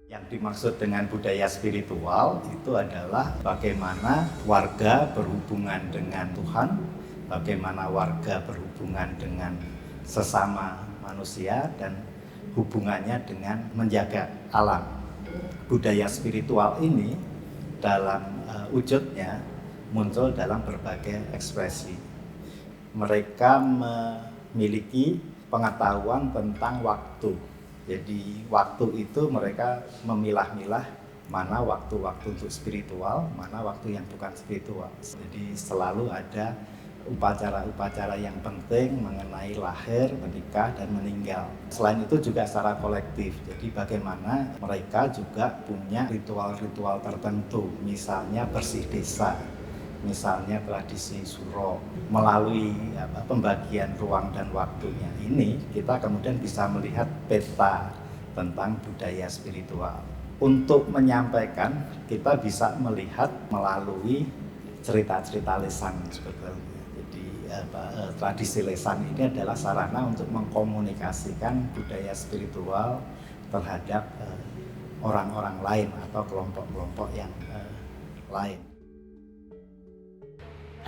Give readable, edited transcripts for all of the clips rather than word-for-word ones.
Yang dimaksud dengan budaya spiritual itu adalah bagaimana warga berhubungan dengan Tuhan, bagaimana warga berhubungan dengan sesama manusia, dan hubungannya dengan menjaga alam. Budaya spiritual ini dalam wujudnya muncul dalam berbagai ekspresi. Mereka memiliki pengetahuan tentang waktu. Jadi waktu itu mereka memilah-milah mana waktu-waktu untuk spiritual, mana waktu yang bukan spiritual. Jadi selalu ada upacara-upacara yang penting mengenai lahir, menikah, dan meninggal. Selain itu juga secara kolektif, jadi bagaimana mereka juga punya ritual-ritual tertentu, misalnya bersih desa, misalnya tradisi suro. Melalui pembagian ruang dan waktunya ini, kita kemudian bisa melihat peta tentang budaya spiritual. Untuk menyampaikan, kita bisa melihat melalui cerita-cerita lisan sebetulnya. Jadi tradisi lisan ini adalah sarana untuk mengkomunikasikan budaya spiritual terhadap orang-orang lain atau kelompok-kelompok yang lain.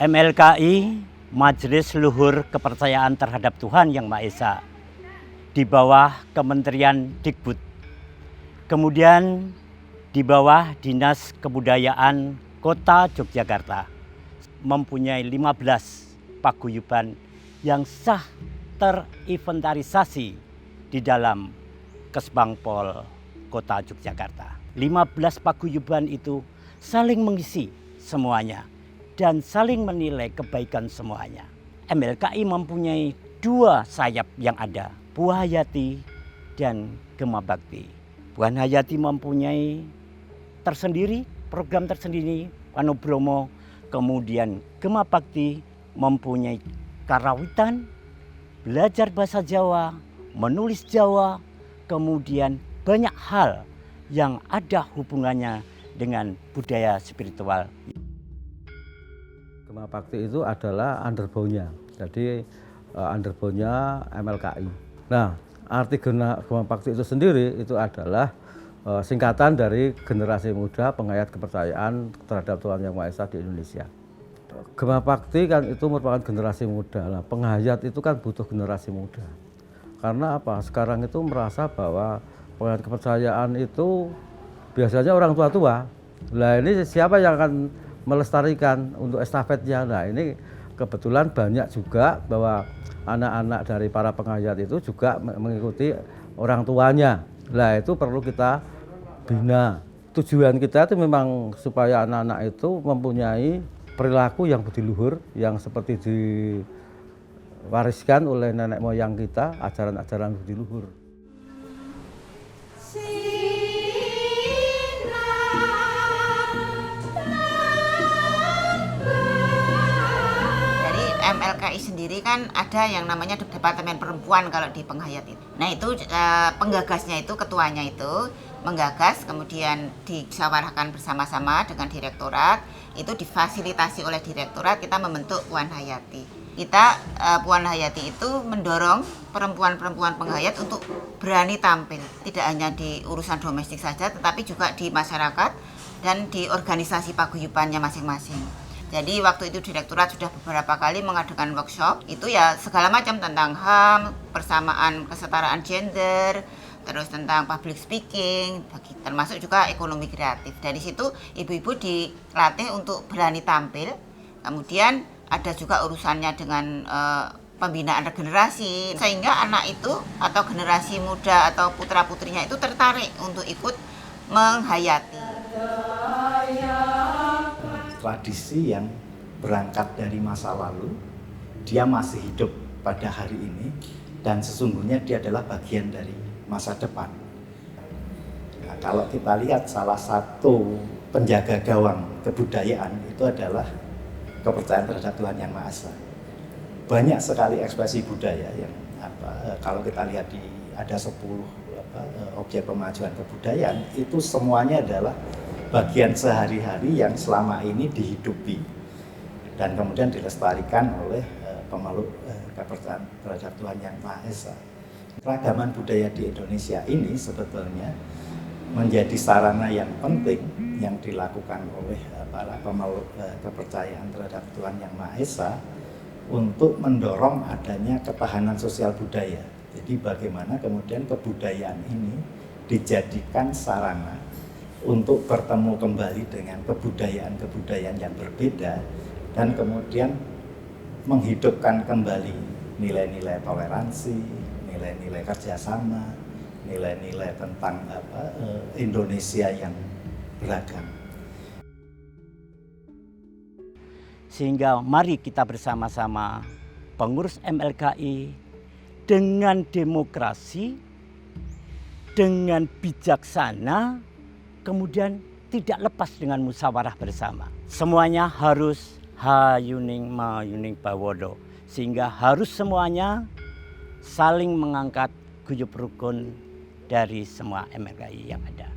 MLKI, Majelis Luhur Kepercayaan Terhadap Tuhan Yang Maha Esa, di bawah Kementerian Dikbud. Kemudian di bawah Dinas Kebudayaan Kota Yogyakarta, mempunyai 15 paguyuban yang sah terinventarisasi di dalam Kesbangpol Kota Yogyakarta. 15 paguyuban itu saling mengisi semuanya dan saling menilai kebaikan semuanya. MLKI mempunyai 2 sayap yang ada, Buah Hayati dan Gema Bakti. Buah Hayati mempunyai tersendiri, program tersendiri, Wanobromo. Kemudian Gema Bakti mempunyai karawitan, belajar bahasa Jawa, menulis Jawa, kemudian banyak hal yang ada hubungannya dengan budaya spiritual. Gema Bakti itu adalah underbone-nya, jadi underbone-nya MLKI. Nah, arti Gema Bakti itu sendiri itu adalah singkatan dari generasi muda penghayat kepercayaan terhadap Tuhan Yang Maha Esa di Indonesia. Gema Bakti kan itu merupakan generasi muda. Nah, penghayat itu kan butuh generasi muda. Karena apa? Sekarang itu merasa bahwa penghayat kepercayaan itu biasanya orang tua-tua. Nah, ini siapa yang akan melestarikan untuk estafetnya? Nah, ini kebetulan banyak juga bahwa anak-anak dari para penghayat itu juga mengikuti orang tuanya. Nah, itu perlu kita bina. Tujuan kita itu memang supaya anak-anak itu mempunyai perilaku yang budiluhur, yang seperti diwariskan oleh nenek moyang kita, ajaran-ajaran budiluhur. MLKI sendiri kan ada yang namanya Departemen Perempuan kalau di penghayat itu. Nah itu penggagasnya itu, ketuanya itu menggagas, kemudian disawarahkan bersama-sama dengan direktorat, itu difasilitasi oleh direktorat, kita membentuk Puan Hayati. Kita Puan Hayati itu mendorong perempuan-perempuan penghayat untuk berani tampil, tidak hanya di urusan domestik saja, tetapi juga di masyarakat dan di organisasi paguyubannya masing-masing. Jadi waktu itu direktorat sudah beberapa kali mengadakan workshop, itu ya segala macam tentang HAM, persamaan kesetaraan gender, terus tentang public speaking, termasuk juga ekonomi kreatif. Dari situ ibu-ibu dilatih untuk berani tampil, kemudian ada juga urusannya dengan pembinaan regenerasi, sehingga anak itu atau generasi muda atau putra-putrinya itu tertarik untuk ikut menghayati. Tradisi yang berangkat dari masa lalu, dia masih hidup pada hari ini, dan sesungguhnya dia adalah bagian dari masa depan. Nah, kalau kita lihat salah satu penjaga gawang kebudayaan itu adalah kepercayaan terhadap Tuhan Yang Maha Esa. Banyak sekali ekspresi budaya yang kalau kita lihat ada 10 objek pemajuan kebudayaan, itu semuanya adalah bagian sehari-hari yang selama ini dihidupi dan kemudian dilestarikan oleh pemeluk kepercayaan terhadap Tuhan Yang Maha Esa. Keragaman budaya di Indonesia ini sebetulnya menjadi sarana yang penting yang dilakukan oleh para pemeluk kepercayaan terhadap Tuhan Yang Maha Esa untuk mendorong adanya ketahanan sosial budaya. Jadi bagaimana kemudian kebudayaan ini dijadikan sarana untuk bertemu kembali dengan kebudayaan-kebudayaan yang berbeda dan kemudian menghidupkan kembali nilai-nilai toleransi, nilai-nilai kerjasama, nilai-nilai tentang Indonesia yang beragam. Sehingga mari kita bersama-sama pengurus MLKI dengan demokrasi, dengan bijaksana, kemudian tidak lepas dengan musyawarah bersama. Semuanya harus hayuning mayuning bawodo, sehingga harus semuanya saling mengangkat guyub rukun dari semua MLKI yang ada.